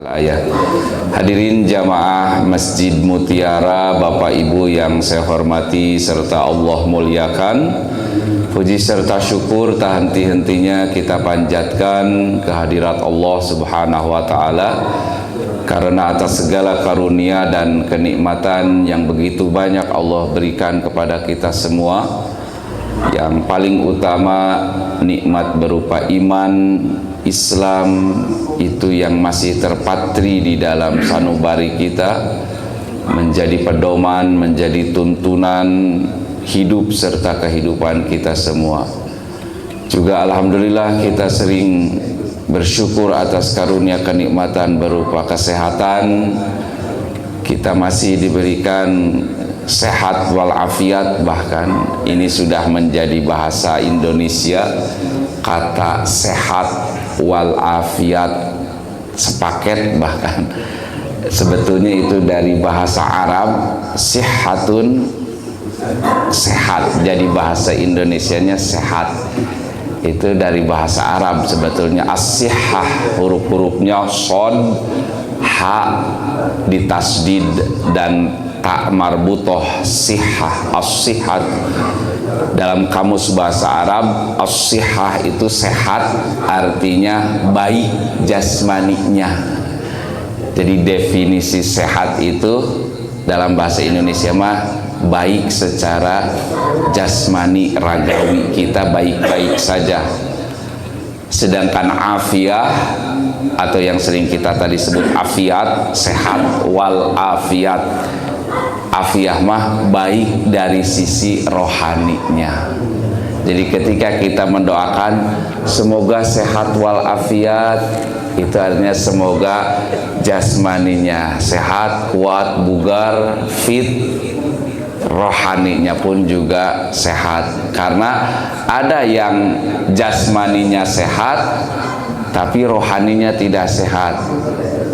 Ayah. Hadirin jamaah Masjid Mutiara, Bapak Ibu yang saya hormati serta Allah muliakan, puji serta syukur tak henti-hentinya kita panjatkan kehadirat Allah Subhanahu wa Ta'ala, karena atas segala karunia dan kenikmatan yang begitu banyak Allah berikan kepada kita semua. Yang paling utama nikmat berupa iman Islam itu yang masih terpatri di dalam sanubari kita, menjadi pedoman, menjadi tuntunan hidup serta kehidupan kita semua. Juga alhamdulillah kita sering bersyukur atas karunia kenikmatan berupa kesehatan. Kita masih diberikan sehat walafiat, bahkan ini sudah menjadi bahasa Indonesia, kata sehat walafiat sepaket, bahkan sebetulnya itu dari bahasa Arab sihatun, sehat, jadi bahasa Indonesianya sehat itu dari bahasa Arab sebetulnya. As-sihah huruf-hurufnya shod, ha ditasdid dan tak marbutoh sihah. As-sihat dalam kamus bahasa Arab, as-sihah itu sehat, artinya baik jasmaninya. Jadi definisi sehat itu dalam bahasa Indonesia mah baik secara jasmani, ragawi, kita baik-baik saja. Sedangkan afiah atau yang sering kita tadi sebut afiat, sehat wal afiat, afiah mah baik dari sisi rohaninya. Jadi ketika kita mendoakan semoga sehat wal afiat, itu artinya semoga jasmaninya sehat, kuat, bugar, fit, rohaninya pun juga sehat. Karena ada yang jasmaninya sehat tapi rohaninya tidak sehat.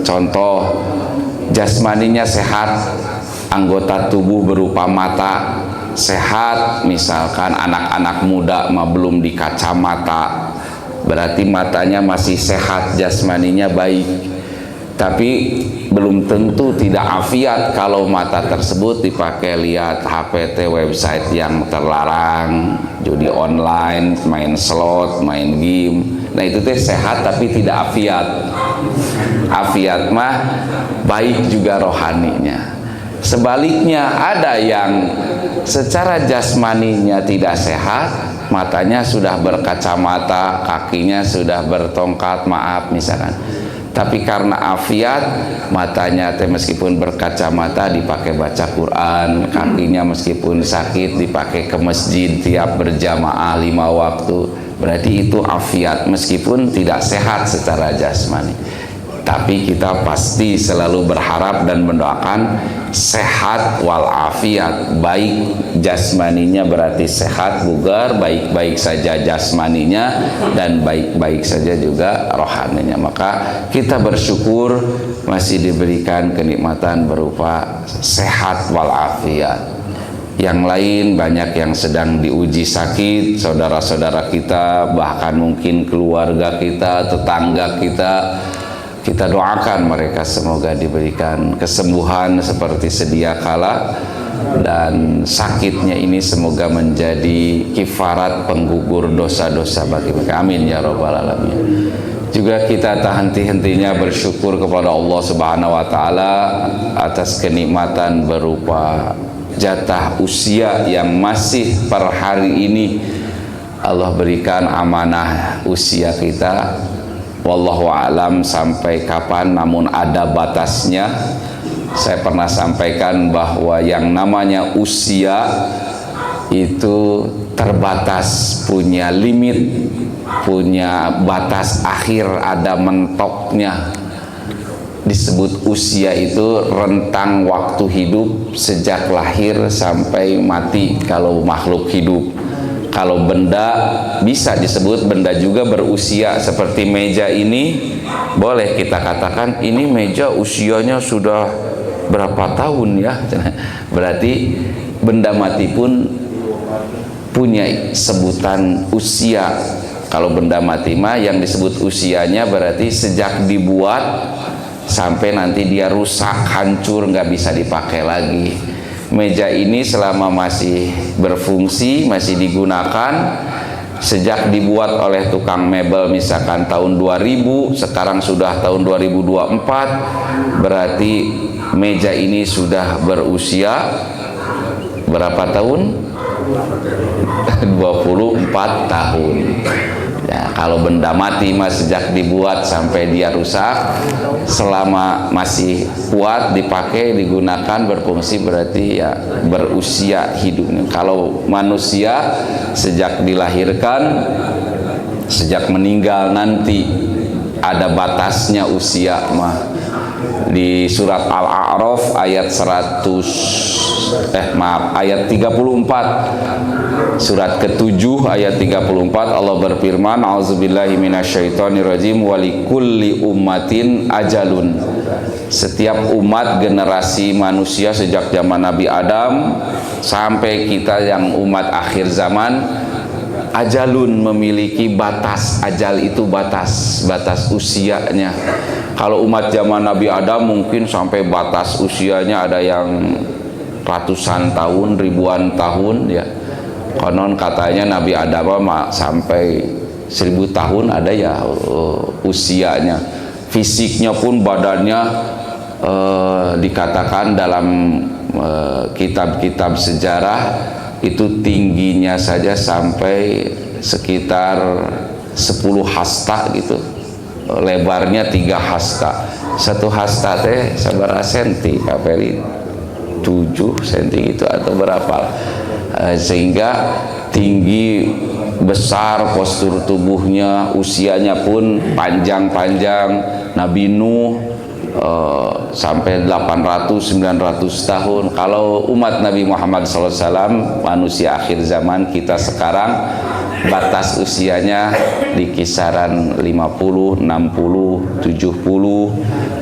Contoh, jasmaninya sehat, anggota tubuh berupa mata sehat, misalkan anak-anak muda mah belum dikacamata, berarti matanya masih sehat, jasmaninya baik. Tapi belum tentu tidak afiat kalau mata tersebut dipakai lihat HPT, website yang terlarang, judi online, main slot, main game. Nah itu teh sehat tapi tidak afiat. Afiat mah baik juga rohaninya. Sebaliknya ada yang secara jasmaninya tidak sehat, matanya sudah berkacamata, kakinya sudah bertongkat, maaf misalkan, tapi karena afiat matanya meskipun berkacamata dipakai baca Quran, kakinya meskipun sakit dipakai ke masjid tiap berjamaah 5 waktu, berarti itu afiat meskipun tidak sehat secara jasmani. Tapi kita pasti selalu berharap dan mendoakan sehat walafiat, baik jasmaninya berarti sehat, bugar, baik-baik saja jasmaninya dan baik-baik saja juga rohaninya. Maka kita bersyukur masih diberikan kenikmatan berupa sehat walafiat. Yang lain banyak yang sedang diuji sakit, saudara-saudara kita, bahkan mungkin keluarga kita, tetangga kita. Kita doakan mereka semoga diberikan kesembuhan seperti sedia kala, dan sakitnya ini semoga menjadi kifarat penggugur dosa-dosa bagi mereka. Amin ya rabbal alamin. Juga kita tak henti-hentinya bersyukur kepada Allah Subhanahu wa Ta'ala atas kenikmatan berupa jatah usia yang masih per hari ini Allah berikan amanah usia kita. Wallahu a'lam sampai kapan, namun ada batasnya. Saya pernah sampaikan bahwa yang namanya usia itu terbatas, punya limit, punya batas akhir, ada mentoknya. Disebut usia itu rentang waktu hidup sejak lahir sampai mati kalau makhluk hidup. Kalau benda bisa disebut benda juga berusia, seperti meja ini boleh kita katakan ini meja usianya sudah berapa tahun ya. Berarti benda mati pun punya sebutan usia. Kalau benda mati mah yang disebut usianya berarti sejak dibuat sampai nanti dia rusak, hancur, nggak bisa dipakai lagi. Meja ini selama masih berfungsi, masih digunakan, sejak dibuat oleh tukang mebel misalkan tahun 2000, sekarang sudah tahun 2024, berarti meja ini sudah berusia berapa tahun? 24 tahun. Ya, kalau benda mati mas sejak dibuat sampai dia rusak, selama masih kuat dipakai, digunakan, berfungsi, berarti ya berusia hidupnya. Kalau manusia sejak dilahirkan, sejak meninggal nanti ada batasnya usia mah. Di surat Al-A'raf ayat 34, surat ke-7 ayat 34, Allah berfirman, auzubillahi minasyaitonirrajim, walikulli ummatin ajalun. Setiap umat generasi manusia sejak zaman Nabi Adam sampai kita yang umat akhir zaman, ajalun, memiliki batas. Ajal itu batas usianya. Kalau umat zaman Nabi Adam mungkin sampai batas usianya ada yang ratusan tahun, ribuan tahun ya. Konon katanya Nabi Adam sampai 1000 tahun ada ya usianya. Fisiknya pun badannya dikatakan dalam kitab-kitab sejarah itu tingginya saja sampai sekitar 10 hasta gitu, lebarnya 3 hasta. 1 hasta teh sabaraha senti kaperi 7 senti gitu atau berapa, sehingga tinggi, besar postur tubuhnya, usianya pun panjang-panjang. Nabi Nuh sampai 800-900 tahun. Kalau umat Nabi Muhammad SAW, manusia akhir zaman, kita sekarang batas usianya di kisaran 50, 60, 70.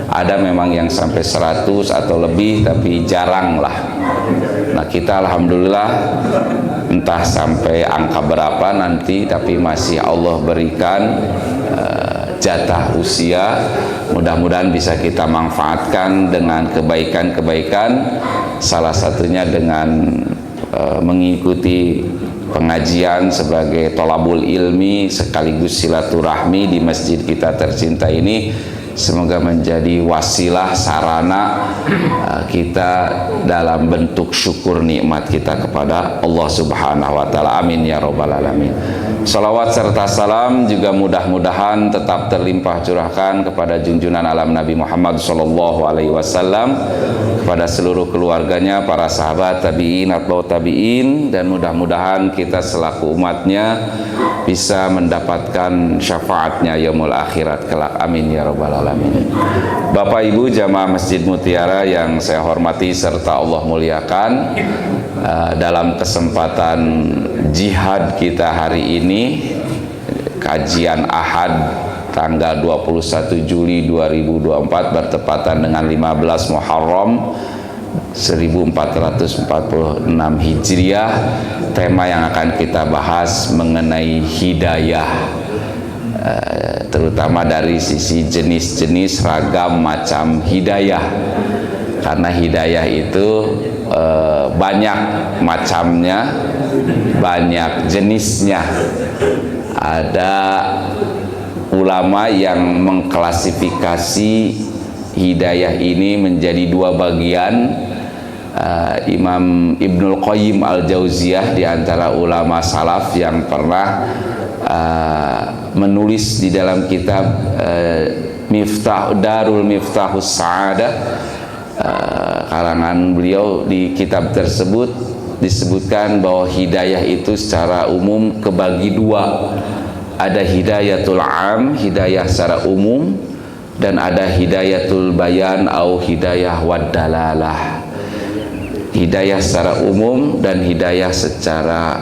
Ada memang yang sampai 100 atau lebih, tapi jarang lah. Nah kita alhamdulillah entah sampai angka berapa nanti, tapi masih Allah berikan jatah usia. Mudah-mudahan bisa kita manfaatkan dengan kebaikan-kebaikan, salah satunya dengan mengikuti pengajian sebagai tolabul ilmi sekaligus silaturahmi di masjid kita tercinta ini. Semoga menjadi wasilah, sarana kita dalam bentuk syukur nikmat kita kepada Allah Subhanahu wa Ta'ala. Amin ya Rabbal Alamin. Salawat serta salam juga mudah-mudahan tetap terlimpah curahkan kepada junjungan alam Nabi Muhammad Sallallahu Alaihi Wasallam, kepada seluruh keluarganya, para sahabat, tabi'in, atba'u tabi'in, dan mudah-mudahan kita selaku umatnya bisa mendapatkan syafaatnya yaumul akhirat kelak. Amin ya Rabbal Alamin. Bapak Ibu jamaah Masjid Mutiara yang saya hormati serta Allah muliakan, dalam kesempatan jihad kita hari ini, kajian Ahad tanggal 21 Juli 2024 bertepatan dengan 15 Muharram 1446 Hijriah. Tema yang akan kita bahas mengenai hidayah, terutama dari sisi jenis-jenis ragam macam hidayah. Karena hidayah itu banyak macamnya, banyak jenisnya. Ada ulama yang mengklasifikasi hidayah ini menjadi 2 bagian. Imam Ibnul Qayyim Al-Jauziyah di antara ulama salaf yang pernah menulis di dalam kitab Darul Miftahus Sa'adah, karangan beliau, di kitab tersebut disebutkan bahwa hidayah itu secara umum kebagi 2. Ada hidayatul am, hidayah secara umum, dan ada hidayatul bayan atau hidayah waddalalah. Hidayah secara umum dan hidayah secara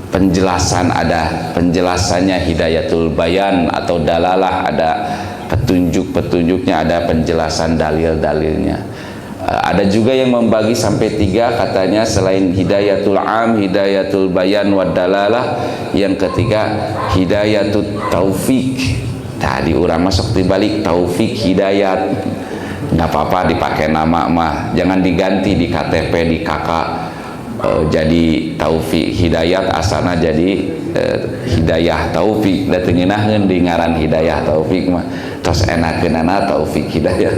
penjelasan. Ada penjelasannya hidayatul bayan atau dalalah, ada petunjuk-petunjuknya, ada penjelasan dalil-dalilnya. Ada juga yang membagi sampai 3, katanya selain hidayatul am, hidayatul bayan wa dalalah, yang ketiga hidayatul taufik. Tadi orang masuk dibalik taufik hidayat. nggak apa-apa dipakai nama mah, jangan diganti di KTP di KK jadi Taufik Hidayat asana jadi Hidayah Taufik, da teu ngeunahkeun di ngaran Hidayah Taufik mah tos enakeunana Taufik Hidayat.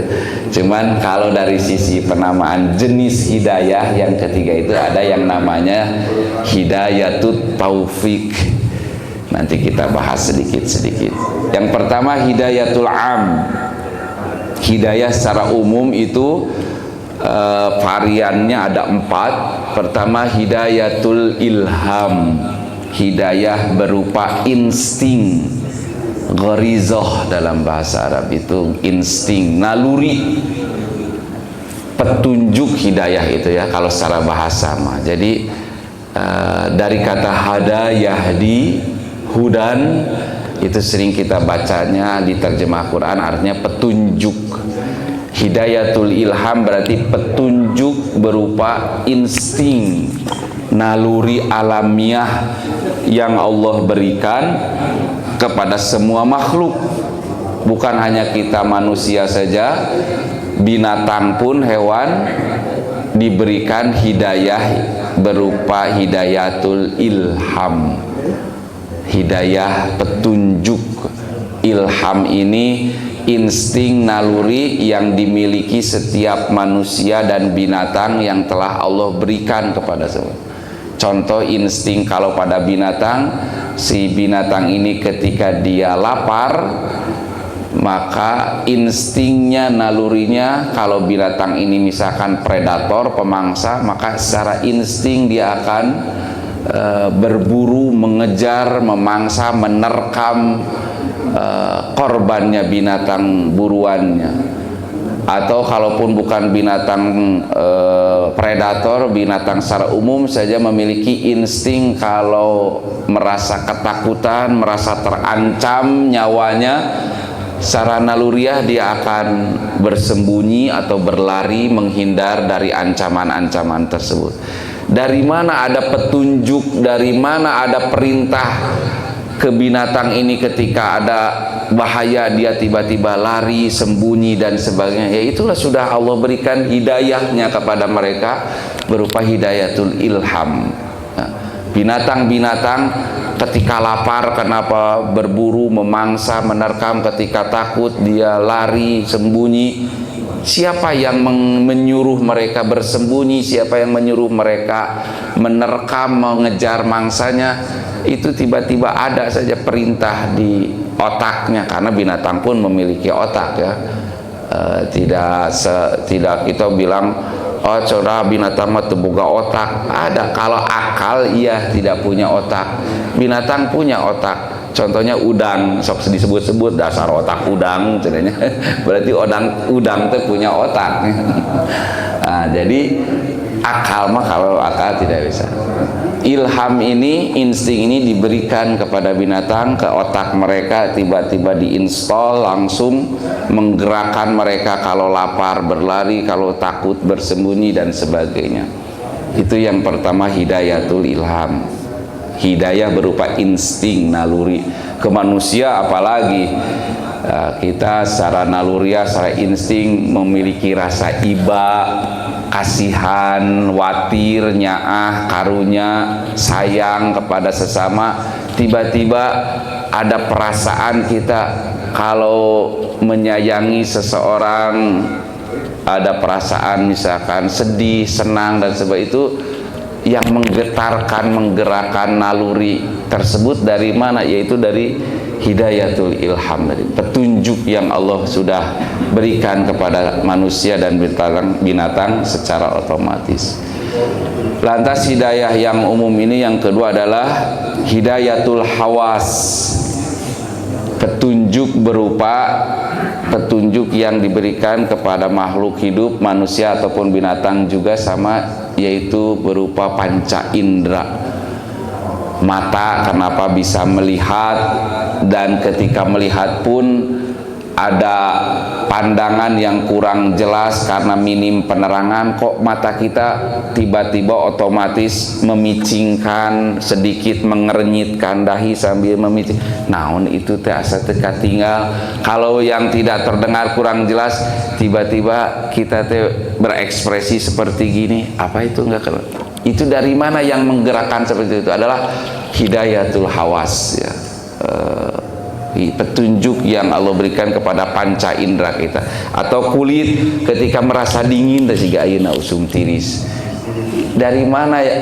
Cuman kalau dari sisi penamaan jenis hidayah yang ketiga itu ada yang namanya Hidayatut Taufik. Nanti kita bahas sedikit-sedikit. Yang pertama Hidayatul Am. Hidayah secara umum itu variannya ada 4. Pertama Hidayatul Ilham, hidayah berupa insting, gharizah dalam bahasa Arab itu insting, naluri, petunjuk hidayah itu ya kalau secara bahasa mah. Jadi dari kata hada yahdi hudan itu sering kita bacanya di terjemah Quran artinya petunjuk. Hidayatul ilham berarti petunjuk berupa insting, naluri alamiah yang Allah berikan kepada semua makhluk. Bukan hanya kita manusia saja, binatang pun, hewan diberikan hidayah berupa hidayatul ilham, hidayah petunjuk. Ilham ini insting naluri yang dimiliki setiap manusia dan binatang yang telah Allah berikan kepada semua. Contoh insting kalau pada binatang, si binatang ini ketika dia lapar, maka instingnya, nalurinya, kalau binatang ini misalkan predator, pemangsa, maka secara insting dia akan berburu, mengejar, memangsa, menerkam korbannya, binatang buruannya. Atau kalaupun bukan binatang predator, binatang secara umum saja memiliki insting kalau merasa ketakutan, merasa terancam nyawanya, secara naluriah dia akan bersembunyi atau berlari menghindar dari ancaman-ancaman tersebut. Dari mana ada petunjuk, dari mana ada perintah ke binatang ini ketika ada bahaya dia tiba-tiba lari, sembunyi dan sebagainya? Ya itulah sudah Allah berikan hidayahnya kepada mereka berupa hidayatul ilham. Binatang-binatang ketika lapar kenapa berburu, memangsa, menerkam, ketika takut dia lari, sembunyi. Siapa yang menyuruh mereka bersembunyi, siapa yang menyuruh mereka menerkam, mengejar mangsanya? Itu tiba-tiba ada saja perintah di otaknya, karena binatang pun memiliki otak ya. Tidak kita bilang oh saudara binatang mah boga otak. Ada, kalau akal iya tidak punya otak. Binatang punya otak. Contohnya udang, sok disebut-sebut dasar otak udang, ceritanya. Berarti udang itu punya otak. Nah, jadi akal mah, kalau akal tidak bisa. Ilham ini, insting ini diberikan kepada binatang, ke otak mereka, tiba-tiba diinstal, langsung menggerakkan mereka kalau lapar berlari, kalau takut bersembunyi dan sebagainya. Itu yang pertama hidayatul ilham, hidayah berupa insting, naluri. Ke manusia apalagi kita secara naluriah, secara insting memiliki rasa iba, kasihan, watir, nyaah, karunya, sayang kepada sesama. Tiba-tiba ada perasaan kita kalau menyayangi seseorang, ada perasaan misalkan sedih, senang dan sebagainya. Itu yang menggetarkan, menggerakkan naluri tersebut dari mana? Yaitu dari hidayatul ilham, dari petunjuk yang Allah sudah berikan kepada manusia dan binatang secara otomatis. Lantas hidayah yang umum ini yang kedua adalah hidayatul hawas, petunjuk berupa petunjuk yang diberikan kepada makhluk hidup, manusia ataupun binatang juga sama, yaitu berupa panca indera. Mata kenapa bisa melihat, dan ketika melihat pun ada pandangan yang kurang jelas karena minim penerangan, kok mata kita tiba-tiba otomatis memicingkan, sedikit mengernyitkan dahi sambil memicing. Naon itu teh asa teka tinggal. Kalau yang tidak terdengar kurang jelas, tiba-tiba kita teh berekspresi seperti gini, apa itu enggak kena? Itu dari mana yang menggerakkan seperti itu? Adalah hidayatul hawas, ya. Petunjuk yang Allah berikan kepada panca indera kita. Atau kulit ketika merasa dingin dan juga ayeuna usum tiris. Dari mana ya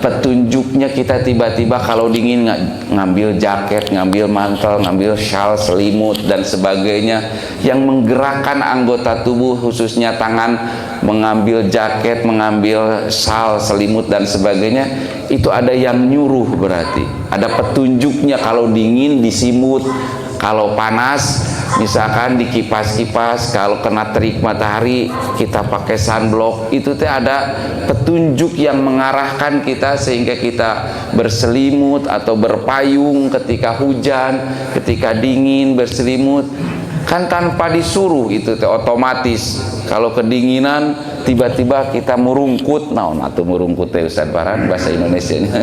petunjuknya kita tiba-tiba kalau dingin ngambil jaket, ngambil mantel, ngambil shawl, selimut dan sebagainya, yang menggerakkan anggota tubuh khususnya tangan mengambil jaket, mengambil shawl, selimut dan sebagainya, itu ada yang nyuruh, berarti ada petunjuknya. Kalau dingin disimut, kalau panas misalkan dikipas-kipas, kalau kena terik matahari kita pakai sunblock. Itu teh ada petunjuk yang mengarahkan kita sehingga kita berselimut atau berpayung ketika hujan, ketika dingin berselimut, kan tanpa disuruh. Itu teh otomatis. Kalau kedinginan tiba-tiba kita merungkut, naon atuh merungkut teh Ustaz Farhan bahasa Indonesianya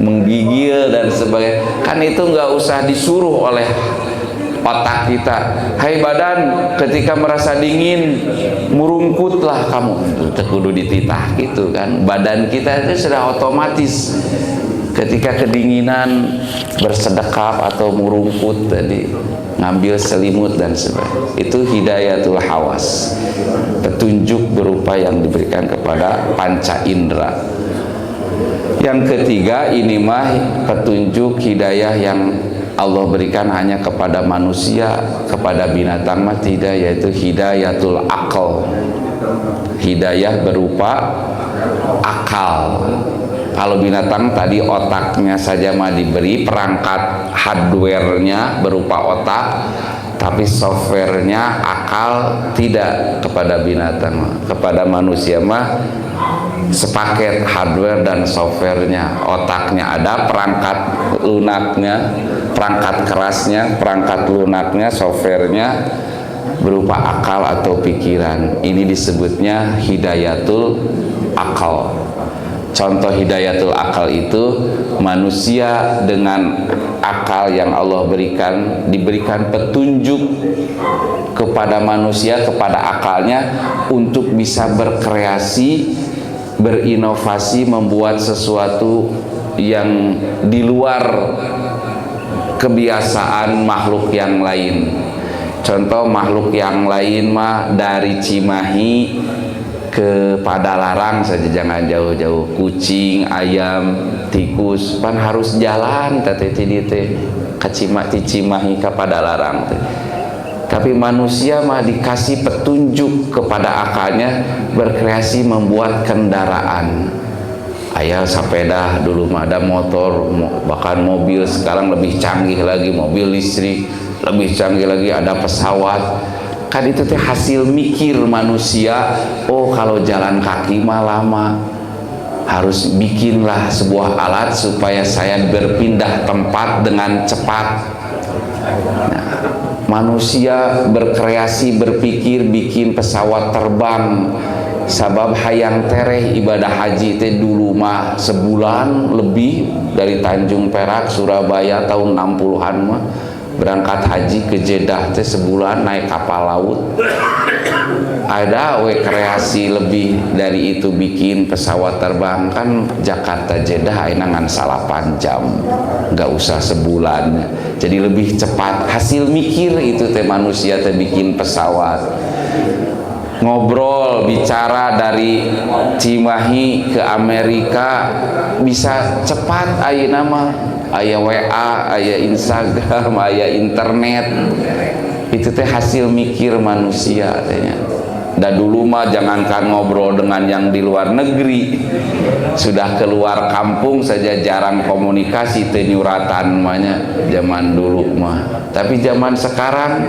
menggigil dan sebagainya, kan itu nggak usah disuruh oleh otak kita. Hai badan, ketika merasa dingin merungkutlah kamu, itu kudu dititah gitu kan. Badan kita itu sudah otomatis ketika kedinginan bersedekap atau merungkut tadi, ngambil selimut dan sebagainya. Itu hidayatul hawas, petunjuk berupa yang diberikan kepada panca indera. Yang ketiga, ini mah petunjuk hidayah yang Allah berikan hanya kepada manusia, kepada binatang mah tidak, yaitu hidayatul akal. Hidayah berupa akal. Kalau binatang tadi otaknya saja mah diberi, perangkat hardware-nya berupa otak, tapi software-nya akal tidak kepada binatang. Kepada manusia mah sepaket hardware dan software-nya. Otaknya ada, perangkat lunaknya, perangkat kerasnya, perangkat lunaknya, software-nya berupa akal atau pikiran. Ini disebutnya hidayatul akal. Contoh hidayatul akal itu manusia dengan akal yang Allah berikan, diberikan petunjuk kepada manusia, kepada akalnya untuk bisa berkreasi, berinovasi, membuat sesuatu yang di luar kebiasaan makhluk yang lain. Contoh makhluk yang lain mah dari Cimahi ke Padalarang saja, jangan jauh-jauh. Kucing, ayam, tikus pan harus jalan teh ke Cimahi ke Padalarang. Tapi manusia mah dikasih petunjuk kepada akalnya, berkreasi membuat kendaraan. Ayah sepeda, dulu mah ada motor, bahkan mobil, sekarang lebih canggih lagi, mobil listrik, lebih canggih lagi, ada pesawat. Kan itu teh hasil mikir manusia. Oh, kalau jalan kaki mah lama, harus bikinlah sebuah alat supaya saya berpindah tempat dengan cepat. Nah, manusia berkreasi, berpikir, bikin pesawat terbang. Sabab hayang tereh ibadah haji teh dulu mah sebulan lebih dari Tanjung Perak Surabaya tahun 60-an mah berangkat haji ke Jeddah teh sebulan naik kapal laut. Ada kreasi lebih dari itu, bikin pesawat terbang. Kan Jakarta Jeddah ngan 8 jam, nggak usah sebulan, jadi lebih cepat. Hasil mikir itu teh manusia teh bikin pesawat. Ngobrol, bicara dari Cimahi ke Amerika bisa cepat. Ayeuna mah aya WA, aya Instagram, aya internet. Itu teh hasil mikir manusia tehnya. Da dulu mah jangankan ngobrol dengan yang di luar negeri, sudah keluar kampung saja jarang komunikasi, teh nyuratan mahnya zaman dulu mah. Tapi zaman sekarang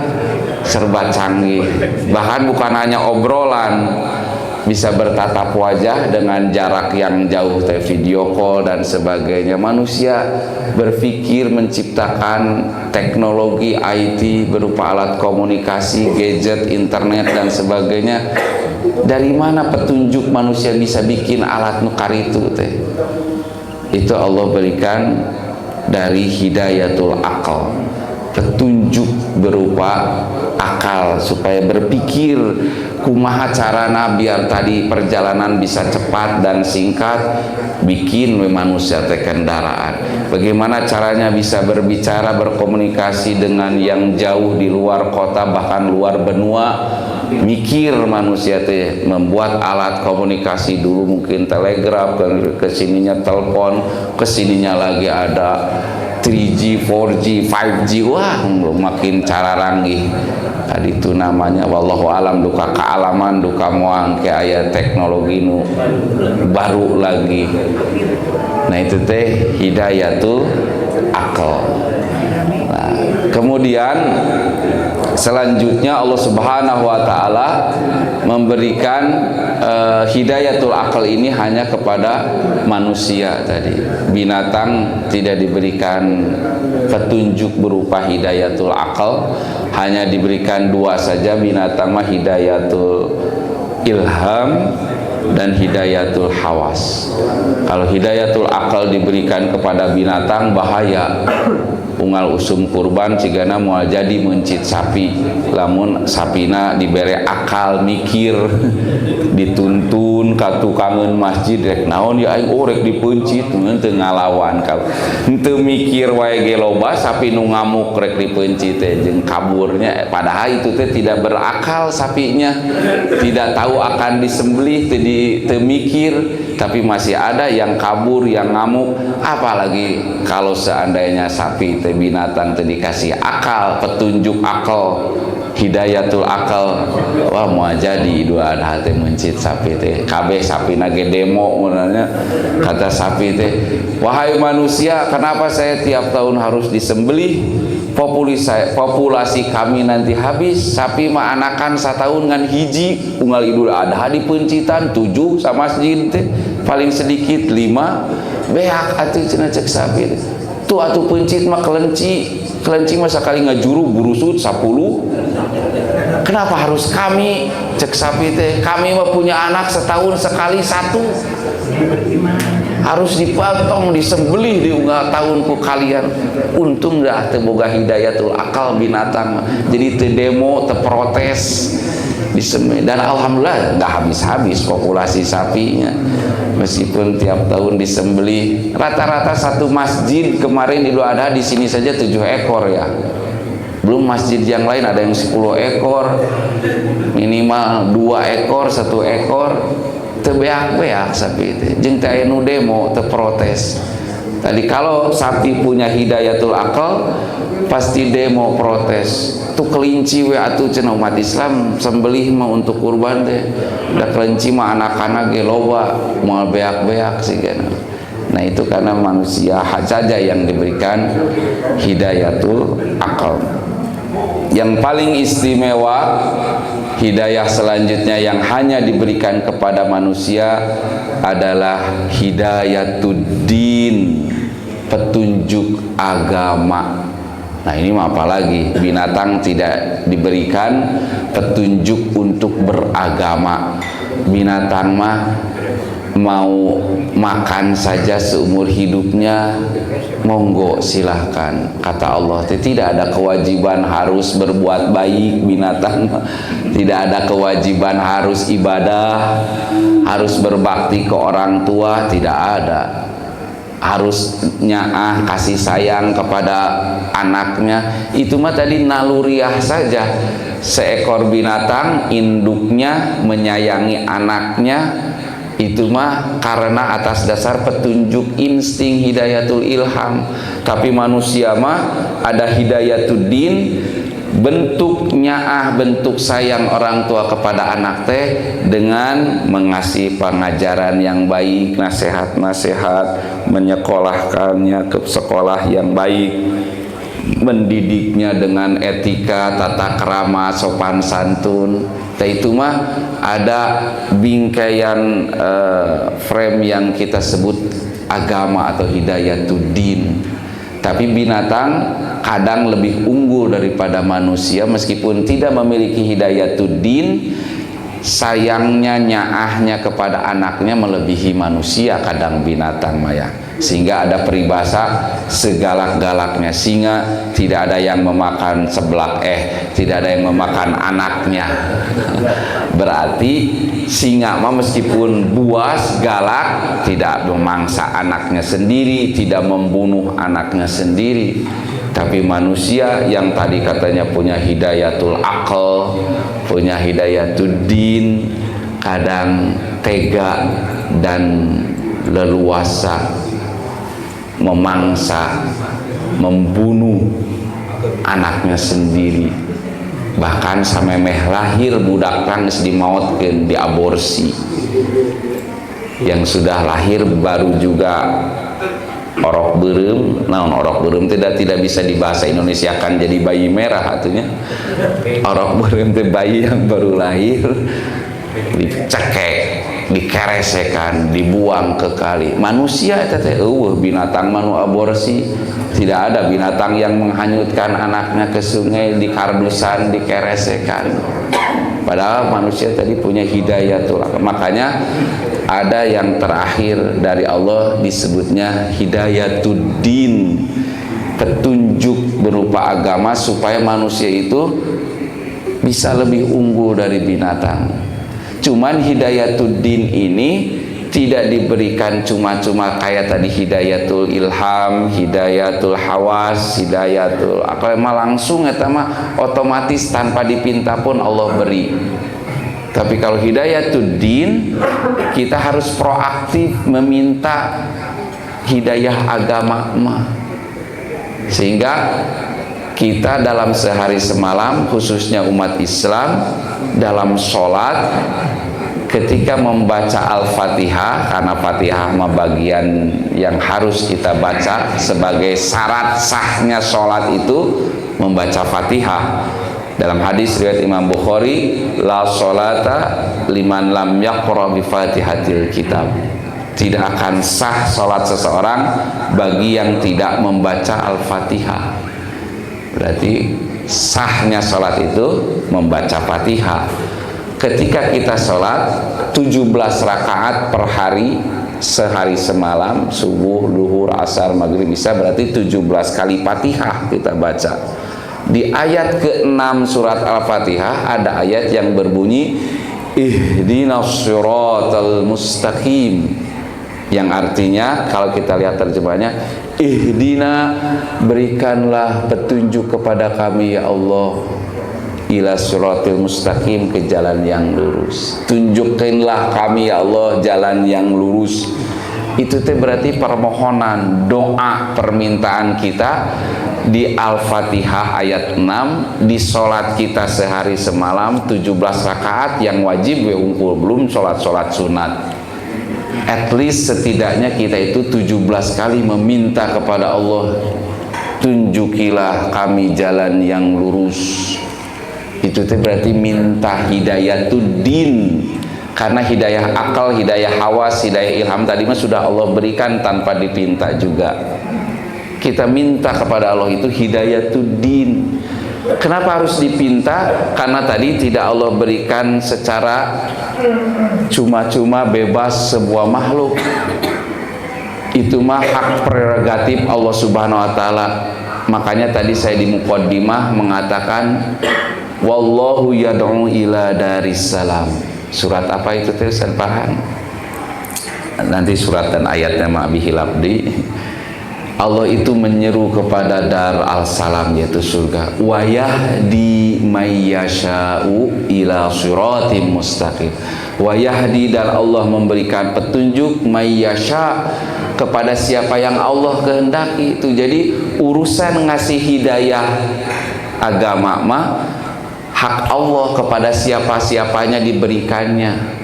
serba canggih. Bahkan bukan hanya obrolan, bisa bertatap wajah dengan jarak yang jauh, video call dan sebagainya. Manusia berpikir menciptakan teknologi IT berupa alat komunikasi, gadget, internet dan sebagainya. Dari mana petunjuk manusia bisa bikin alat nukar itu teh? Itu Allah berikan dari hidayatul akal, petunjuk berupa akal supaya berpikir kumaha carana biar tadi perjalanan bisa cepat dan singkat, bikin manusia teh kendaraan. Bagaimana caranya bisa berbicara, berkomunikasi dengan yang jauh di luar kota bahkan luar benua, mikir manusia teh membuat alat komunikasi. Dulu mungkin telegraf, kesininya telepon, kesininya lagi ada 3G, 4G, 5G, wah makin cara ranggih. Tadi itu namanya wallahu alam, duka kealaman, duka moang ke aya teknologi nu baru lagi. Nah itu teh hidayatul akal. Nah, kemudian selanjutnya Allah Subhanahu wa taala memberikan hidayatul akal ini hanya kepada manusia tadi. Binatang tidak diberikan petunjuk berupa hidayatul akal, hanya diberikan dua saja binatang mah, hidayatul ilham dan hidayatul hawas. Kalau hidayatul akal diberikan kepada binatang bahaya. Unggal usum kurban cigana moal jadi mencit sapi, lamun sapina dibere akal mikir, dituntun ka tukangeun masjid rek naon ya aing rek dipencit teu ngalawan ka henteu mikir wae ge loba sapi nu ngamuk rek dipencit teh jeung kaburnya, padahal itu teh tidak berakal sapinya, tidak tahu akan disembelih, teu mikir, tapi masih ada yang kabur, yang ngamuk. Apalagi kalau seandainya sapi teh binatang teh dikasih akal, petunjuk akal, hidayatul akal, wah mau jadi Idul Adha teh mencit sapi teh kabeh sapina ge demo munanya. Kata sapi teh, wahai manusia, kenapa saya tiap tahun harus disembelih? Populasi kami nanti habis, sapi mah anakan satahun ngan hiji, unggal Idul Adha dipencitan 7 sa masjid teh paling sedikit 5, beak atuh cenah cek sapi teh. Tuh atuh pencit mah kelenci mah sakali ngajuru burusut 10. Kenapa harus kami, cek sapi teh? Kami mah punya anak setahun sekali 1, harus dipotong, disembelih di unggal tahun ku kalian. Untung dah teu boga hidayatul akal binatang, jadi teu demo, teu protes, disembelih. Dan alhamdulillah nggak habis-habis populasi sapinya, meskipun tiap tahun disembelih. Rata-rata satu masjid kemarin Idul Adha di sini saja 7 ekor ya, belum masjid yang lain ada yang 10 ekor, minimal 2 ekor, 1 ekor. Teu beak-beak sapi teh, jeung teh aya nu demo, teu protes. Tadi kalau sapi punya hidayatul akal pasti demo, protes. Tuh kelinci we atuh cenah umat Islam sembelih mah untuk kurban teh. Da kelinci mah anak-anak ge loba, moal beak-beak sigana. Nah itu karena manusia saja yang diberikan hidayatul akal. Yang paling istimewa hidayah selanjutnya yang hanya diberikan kepada manusia adalah hidayatuddin, petunjuk agama. Nah ini mah apalagi, binatang tidak diberikan petunjuk untuk beragama. Binatang mah mau makan saja seumur hidupnya, monggo silahkan. Kata Allah, tidak ada kewajiban harus berbuat baik binatang, tidak ada kewajiban harus ibadah, harus berbakti ke orang tua, tidak ada. Harus nyaah, kasih sayang kepada anaknya, itu mah tadi naluriah saja. Seekor binatang induknya menyayangi anaknya, itu mah karena atas dasar petunjuk insting hidayatul ilham. Tapi manusia mah ada hidayatuddin, bentuk nyaah, bentuk sayang orang tua kepada anak teh dengan mengasih pengajaran yang baik, nasihat-nasihat, menyekolahkannya ke sekolah yang baik, mendidiknya dengan etika, tata krama, sopan santun. Dan itu mah ada bingkaian frame yang kita sebut agama atau hidayatuddin. Tapi binatang kadang lebih unggul daripada manusia meskipun tidak memiliki hidayatuddin. Sayangnya, nyaahnya kepada anaknya melebihi manusia kadang binatang maya. Sehingga ada peribahasa segalak-galaknya singa tidak ada yang memakan seblak tidak ada yang memakan anaknya. Berarti singa mah meskipun buas, galak, tidak memangsa anaknya sendiri, tidak membunuh anaknya sendiri. Tapi manusia yang tadi katanya punya hidayatul aql, punya hidayatuddin, kadang tega dan leluasa memangsa, membunuh anaknya sendiri. Bahkan sampai meh lahir budak tangis dimautkeun, diaborsi. Yang sudah lahir baru juga orok beureum, naon orok beureum tidak bisa dibahasa Indonesia kan jadi bayi merah atunya. Orok beureum teh bayi yang baru lahir dicekek, dikeresekan, dibuang ke kali. Manusia eta teh binatang manu aborsi. Tidak ada binatang yang menghanyutkan anaknya ke sungai, dikardusan, dikeresekan. Padahal manusia tadi punya hidayatul. Makanya ada yang terakhir dari Allah disebutnya hidayatuddin, petunjuk berupa agama supaya manusia itu bisa lebih unggul dari binatang. Cuman hidayatuddin ini tidak diberikan cuma-cuma kayak tadi hidayatul ilham, hidayatul hawas, hidayatul apa mah langsung eta mah otomatis tanpa dipinta pun Allah beri. Tapi kalau hidayatuddin kita harus proaktif meminta hidayah agama mah. Sehingga kita dalam sehari semalam khususnya umat Islam dalam sholat ketika membaca Al-Fatihah, karena Fatihah mah bagian yang harus kita baca sebagai syarat sahnya sholat itu membaca Fatihah. Dalam hadis riwayat Imam Bukhari, la sholata liman lam yaqra bi Fatihatil kitab. Tidak akan sah sholat seseorang bagi yang tidak membaca Al-Fatihah. Berarti sahnya sholat itu membaca Fatihah. Ketika kita sholat 17 rakaat per hari, sehari semalam, subuh, duhur, asar, maghrib, isya, berarti 17 kali Fatihah kita baca. Di ayat ke-6 surat Al-Fatihah ada ayat yang berbunyi ihdinas siratal mustaqim, yang artinya kalau kita lihat terjemahnya, ihdina, berikanlah petunjuk kepada kami ya Allah, ila siratil mustaqim, ke jalan yang lurus. Tunjukkanlah kami ya Allah jalan yang lurus. Itu teh berarti permohonan, doa, permintaan kita di Al-Fatihah ayat 6, di sholat kita sehari semalam 17 rakaat yang wajib we unggul, belum sholat-sholat sunat. At least setidaknya kita itu 17 kali meminta kepada Allah, tunjukilah kami jalan yang lurus. Itu berarti minta hidayatuddin, karena hidayah akal, hidayah hawas, hidayah ilham tadi mah sudah Allah berikan tanpa dipinta juga. Kita minta kepada Allah itu hidayatuddin. Kenapa harus dipinta? Karena tadi tidak Allah berikan secara cuma-cuma bebas sebuah makhluk. Itu mah hak prerogatif Allah Subhanahu wa taala. Makanya tadi saya di muqaddimah mengatakan wallahu yad'u ila darissalam. Surat apa itu tulisan Farhan? Nanti surat dan ayatnya ma'bihi labdi. Allah itu menyeru kepada dar al-salam, yaitu surga. Wa yahdi mayyasha'u ila siratim mustaqim. Wa yahdi, dan Allah memberikan petunjuk mayyasha, kepada siapa yang Allah kehendaki. Itu jadi urusan ngasih hidayah agama mah hak Allah, kepada siapa-siapanya diberikannya.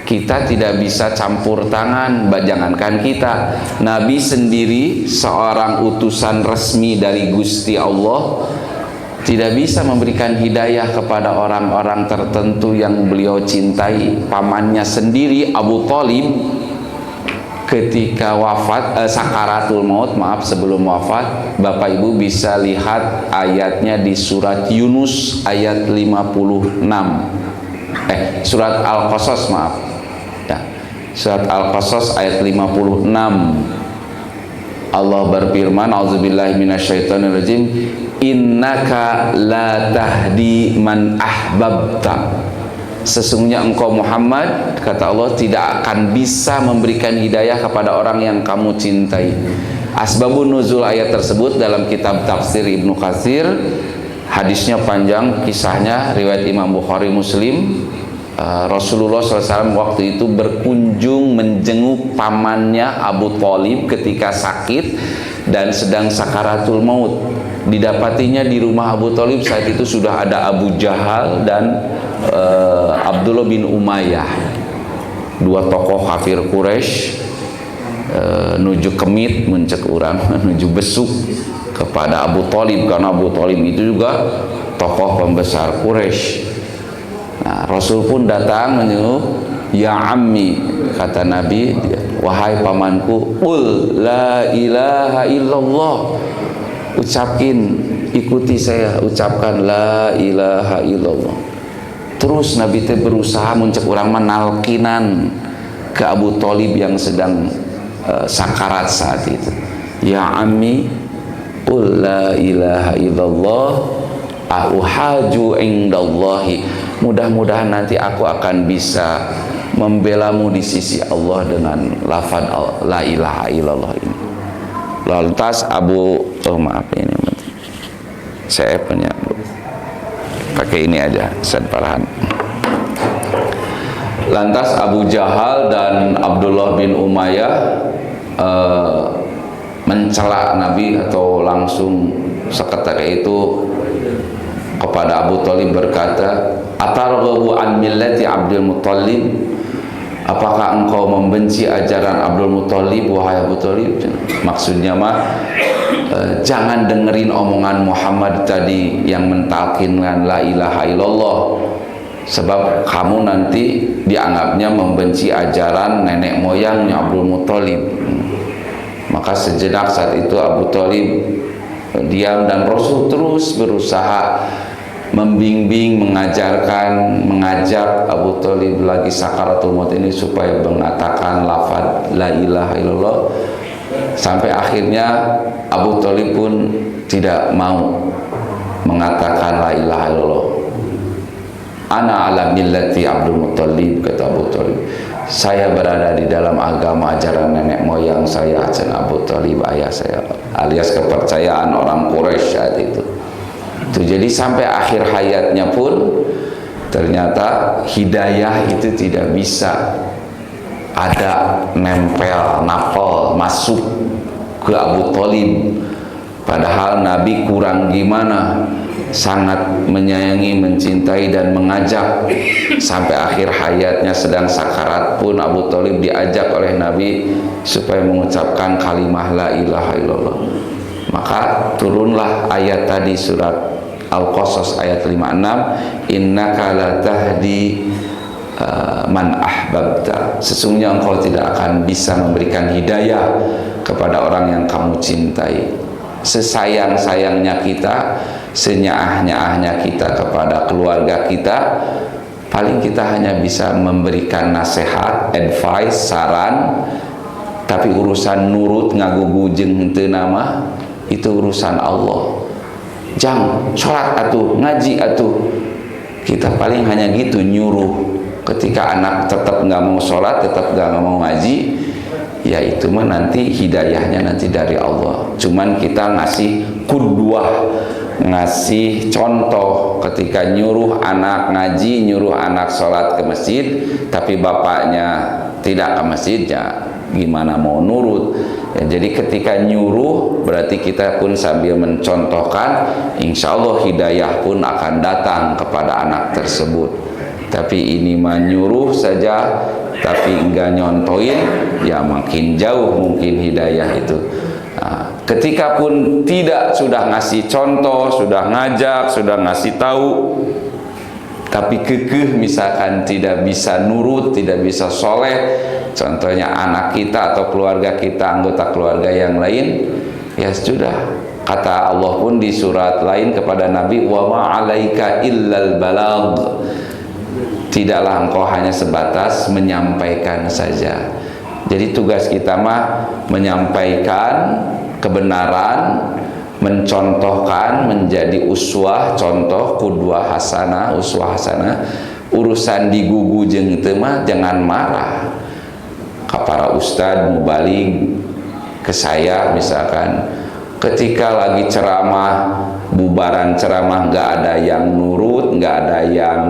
Kita tidak bisa campur tangan, jangankan kita. Nabi sendiri seorang utusan resmi dari Gusti Allah, tidak bisa memberikan hidayah kepada orang-orang tertentu yang beliau cintai. Pamannya sendiri Abu Thalib ketika wafat, sakaratul maut, maaf, sebelum wafat, Bapak Ibu bisa lihat ayatnya di surat Yunus ayat 56, surat Al-Qasas, maaf ya, surat Al-Qasas ayat 56. Allah berfirman, auzubillahi minasyaitonirrajim, innaka la tahdi man ahbabta. Sesungguhnya engkau Muhammad, kata Allah, tidak akan bisa memberikan hidayah kepada orang yang kamu cintai. Asbabun nuzul ayat tersebut dalam kitab tafsir Ibnu Katsir. Hadisnya panjang, kisahnya riwayat Imam Bukhari, Muslim. Rasulullah SAW waktu itu berkunjung menjenguk pamannya Abu Thalib ketika sakit dan sedang sakaratul maut. Didapatinya di rumah Abu Thalib saat itu sudah ada Abu Jahal dan Abdullah bin Umayyah, dua tokoh kafir Quraisy, nuju kemit mencek urang nuju besuk kepada Abu Thalib, karena Abu Thalib itu juga tokoh pembesar Quraisy. Nah, Rasul pun datang menyuruh, ya ammi, kata Nabi, wahai pamanku, qul la ilaha illallah, ucapin, ikuti saya, ucapkan la ilaha illallah. Terus Nabi teh berusaha mencek urang menalkinan ke Abu Thalib yang sedang sakarat saat itu. Ya ammi, qul la ilaha illallah, auhaju indallahi, mudah-mudahan nanti aku akan bisa membelamu di sisi Allah dengan lafaz la ilaha illallah ini. Lantas maaf ini saya punya, pakai ini aja, Ustaz Farhan. Lantas Abu Jahal dan Abdullah bin Umayyah mencela Nabi, atau langsung seketika itu kepada Abu Thalib berkata, atarghabu an millati Abdul Muthalib, apakah engkau membenci ajaran Abdul Muthalib wahai Abu Thalib? Maksudnya mah jangan dengerin omongan Muhammad tadi yang mentalkinkan la ilaha illallah, sebab kamu nanti dianggapnya membenci ajaran nenek moyangnya Abdul Muthalib. Maka sejenak saat itu Abu Thalib diam, dan Rasul terus berusaha membimbing, mengajarkan, mengajak Abu Thalib lagi sakaratul maut ini supaya mengatakan lafaz la ilaha illallah. Sampai akhirnya Abu Thalib pun tidak mau mengatakan la ilaha illallah. Ana ala millati Abdul Muthalib, kata Abu Thalib, saya berada di dalam agama ajaran nenek moyang saya, Abu Thalib, ayah saya, alias kepercayaan orang Quraisy saat itu. Jadi sampai akhir hayatnya pun ternyata hidayah itu tidak bisa ada nempel, napel, masuk ke Abu Thalib. Padahal Nabi kurang gimana, sangat menyayangi, mencintai dan mengajak. Sampai akhir hayatnya sedang sakarat pun Abu Thalib diajak oleh Nabi supaya mengucapkan kalimah la ilaha illallah. Maka turunlah ayat tadi, surat Al-Qasas ayat 56, innaka la tahdi man ahbabta, sesungguhnya engkau tidak akan bisa memberikan hidayah kepada orang yang kamu cintai. Sesayang-sayangnya kita, senyaah-nyaahnya kita kepada keluarga kita, paling kita hanya bisa memberikan nasihat, advice, saran, tapi urusan nurut ngagugujeng henteu nama itu urusan Allah. Jang sholat atuh, ngaji atuh, kita paling hanya gitu nyuruh. Ketika anak tetap nggak mau sholat, tetap nggak mau ngaji, ya itu mah nanti hidayahnya nanti dari Allah. Cuman kita ngasih kudwah, ngasih contoh ketika nyuruh anak ngaji, nyuruh anak sholat ke masjid, tapi bapaknya tidak ke masjid, ya gimana mau nurut ya. Jadi ketika nyuruh berarti kita pun sambil mencontohkan, insya Allah hidayah pun akan datang kepada anak tersebut. Tapi ini menyuruh saja tapi enggak nyontoin, ya makin jauh mungkin hidayah itu. Nah, Ketika pun tidak, sudah ngasih contoh, sudah ngajak, sudah ngasih tahu, tapi kekeh misalkan tidak bisa nurut, tidak bisa soleh, contohnya anak kita atau keluarga kita, anggota keluarga yang lain, ya sudah. Kata Allah pun di surat lain kepada Nabi, wa ma'alaika illal balagh, tidaklah engkau hanya sebatas menyampaikan saja. Jadi tugas kita mah menyampaikan kebenaran, mencontohkan, menjadi uswah, contoh, qudwah hasanah, uswah hasanah. Urusan digugu jeung teu mah jangan marah. Ka para ustad mubalig, ke saya misalkan, ketika lagi ceramah, bubaran ceramah nggak ada yang nurut, nggak ada yang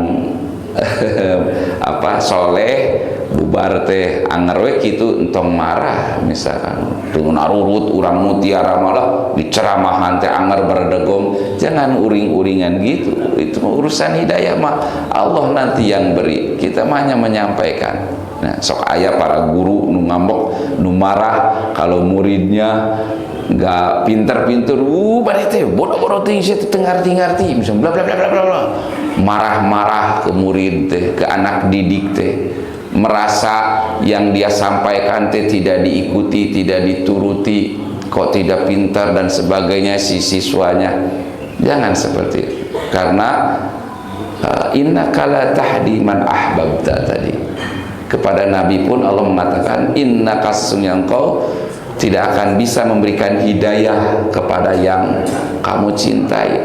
soleh, bubar teh anger we kitu entong marah misalkan dengan arurut urang mutiara malah diceramahan teh anger berdegong, jangan uring-uringan gitu. Itu urusan hidayah mah Allah nanti yang beri, kita mah hanya menyampaikan. Nah, sok aya para guru nu ngambek nu marah kalau muridnya nggak pinter-pinter, bari teh bodoh-bodoh teh ngarti-ngarti misalnya bla bla bla bla bla, marah-marah ke murid teh, ke anak didik teh, merasa yang dia sampaikan teh tidak diikuti, tidak dituruti, kok tidak pintar dan sebagainya si siswanya. Jangan seperti itu, karena innaka la tahdi man ahbabta tadi. Kepada Nabi pun Allah mengatakan innaka yang kau tidak akan bisa memberikan hidayah kepada yang kamu cintai.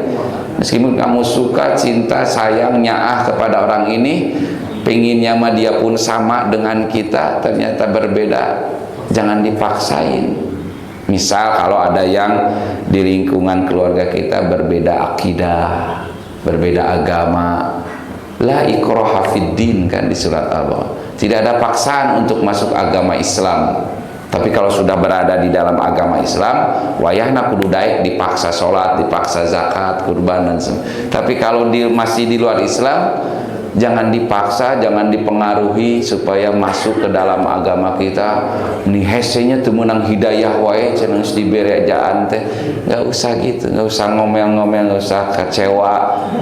Meskipun kamu suka, cinta, sayang, nyaah kepada orang ini, penginnya mah dia pun sama dengan kita, ternyata berbeda, jangan dipaksain. Misal kalau ada yang di lingkungan keluarga kita berbeda akidah, berbeda agama, la ikraha fid din kan di surat Allah. Tidak ada paksaan untuk masuk agama Islam. Tapi kalau sudah berada di dalam agama Islam, wayahna kudu daek, dipaksa sholat, dipaksa zakat, kurban dan sebagainya. Tapi kalau masih di luar Islam, jangan dipaksa, jangan dipengaruhi supaya masuk ke dalam agama kita. Nih hesenya teu meunang hidayah wae cenah geus dibere ajaan teh. Enggak usah gitu, enggak usah ngomel-ngomel, enggak usah kecewa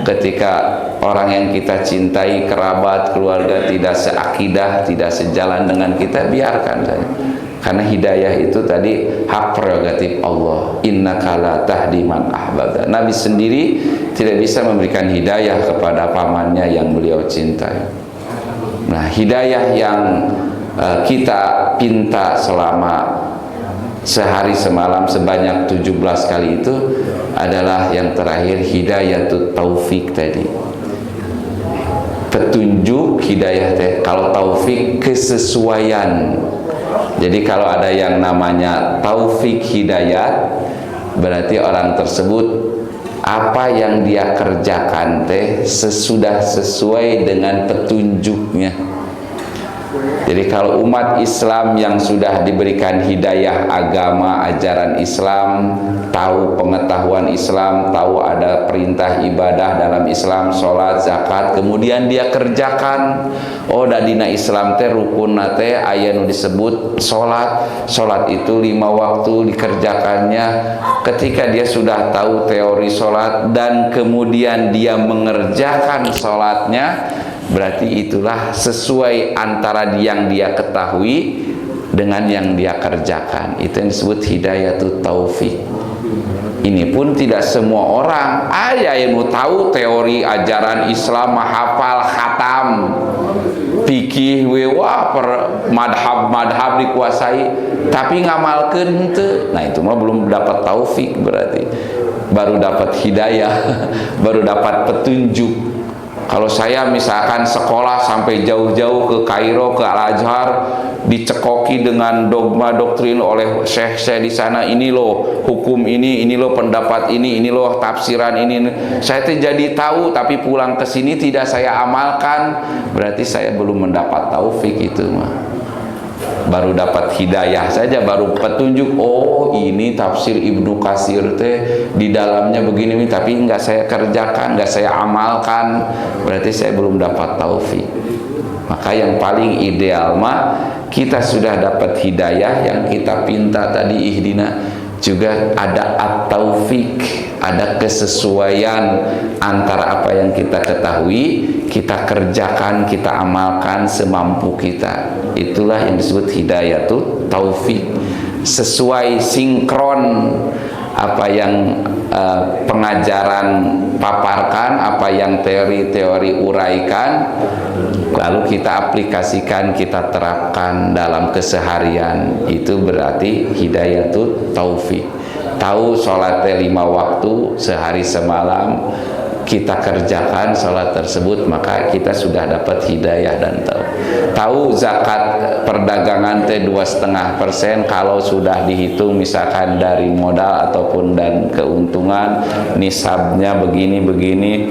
ketika orang yang kita cintai, kerabat, keluarga tidak seakidah, tidak sejalan dengan kita, biarkan saja. Karena hidayah itu tadi hak prerogatif Allah. Innaka la tahdi man ahbabta. Nabi sendiri tidak bisa memberikan hidayah kepada pamannya yang beliau cintai. Nah, hidayah yang kita pinta selama sehari semalam sebanyak 17 kali itu adalah yang terakhir, hidayatut taufik tadi. Petunjuk hidayah teh, kalau taufik kesesuaian. Jadi kalau ada yang namanya taufik hidayat, berarti orang tersebut apa yang dia kerjakan teh sesudah sesuai dengan petunjuknya. Jadi kalau umat Islam yang sudah diberikan hidayah agama, ajaran Islam, tahu pengetahuan Islam, tahu ada perintah ibadah dalam Islam, sholat, zakat, kemudian dia kerjakan. Oh, dadina Islam teh rukun teh aya nu disebut sholat. Sholat itu 5 waktu dikerjakannya. Ketika dia sudah tahu teori sholat dan kemudian dia mengerjakan sholatnya, berarti itulah sesuai antara yang dia ketahui dengan yang dia kerjakan. Itu yang disebut hidayatut taufik. Ini pun tidak semua orang. Ada yang mau tahu teori ajaran Islam, hafal khatam, fikih, wah per madhab dikuasai, tapi ngamalkeun henteu. Nah, itu mah belum dapat taufik, berarti baru dapat hidayah, baru dapat petunjuk. Kalau saya misalkan sekolah sampai jauh-jauh ke Kairo, ke Al-Azhar, dicekoki dengan dogma doktrin oleh syekh-syekh di sana, ini loh hukum ini loh pendapat ini loh tafsiran ini. Saya jadi tahu, tapi pulang ke sini tidak saya amalkan, berarti saya belum mendapat taufik itu mah. Baru dapat hidayah saja, baru petunjuk. Oh, ini tafsir Ibnu Katsir teh di dalamnya begini, tapi enggak saya kerjakan, enggak saya amalkan, berarti saya belum dapat taufik. Maka yang paling ideal mah kita sudah dapat hidayah yang kita pinta tadi, ihdina, juga ada at-taufik, ada kesesuaian antara apa yang kita ketahui, kita kerjakan, kita amalkan semampu kita. Itulah yang disebut hidayatut taufik. Sesuai, sinkron apa yang pengajaran paparkan, apa yang teori-teori uraikan, lalu kita aplikasikan, kita terapkan dalam keseharian. Itu berarti hidayatut taufik. Tahu sholat 5 waktu sehari semalam kita kerjakan sholat tersebut, maka kita sudah dapat hidayah dan tahu zakat perdagangan 2,5% kalau sudah dihitung misalkan dari modal ataupun dan keuntungan nisabnya begini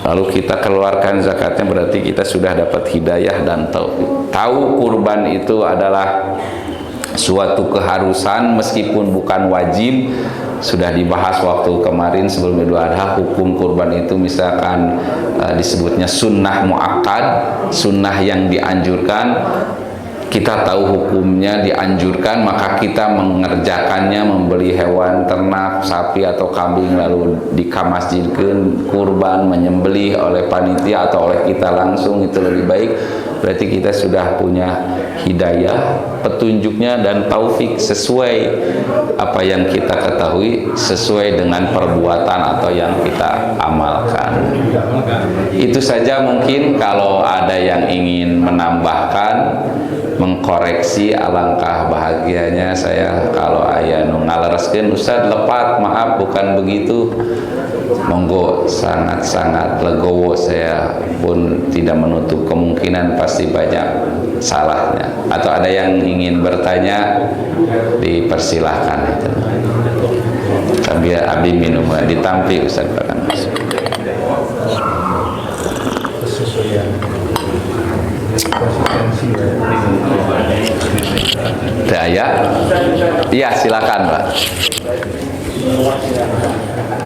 lalu kita keluarkan zakatnya, berarti kita sudah dapat hidayah dan tahu kurban itu adalah suatu keharusan meskipun bukan wajib. Sudah dibahas waktu kemarin sebelum Idul Adha, hukum kurban itu misalkan disebutnya sunnah muakkad, sunnah yang dianjurkan. Kita tahu hukumnya dianjurkan, maka kita mengerjakannya, membeli hewan ternak, sapi atau kambing lalu dikamasjidkeun kurban, menyembelih oleh panitia atau oleh kita langsung, itu lebih baik. Berarti kita sudah punya hidayah, petunjuknya dan taufik sesuai apa yang kita ketahui, sesuai dengan perbuatan atau yang kita amalkan. Itu saja mungkin. Kalau ada yang ingin menambahkan, mengkoreksi, alangkah bahagianya saya. Kalau aya nu ngalereskeun, Ustaz lepat, maaf bukan begitu, monggo, sangat-sangat legowo. Saya pun tidak menutup kemungkinan pasti banyak salahnya. Atau ada yang ingin bertanya, dipersilahkan. Sambil abdi minum ditampi Ustaz Bakan. Daya? Iya, silakan Pak.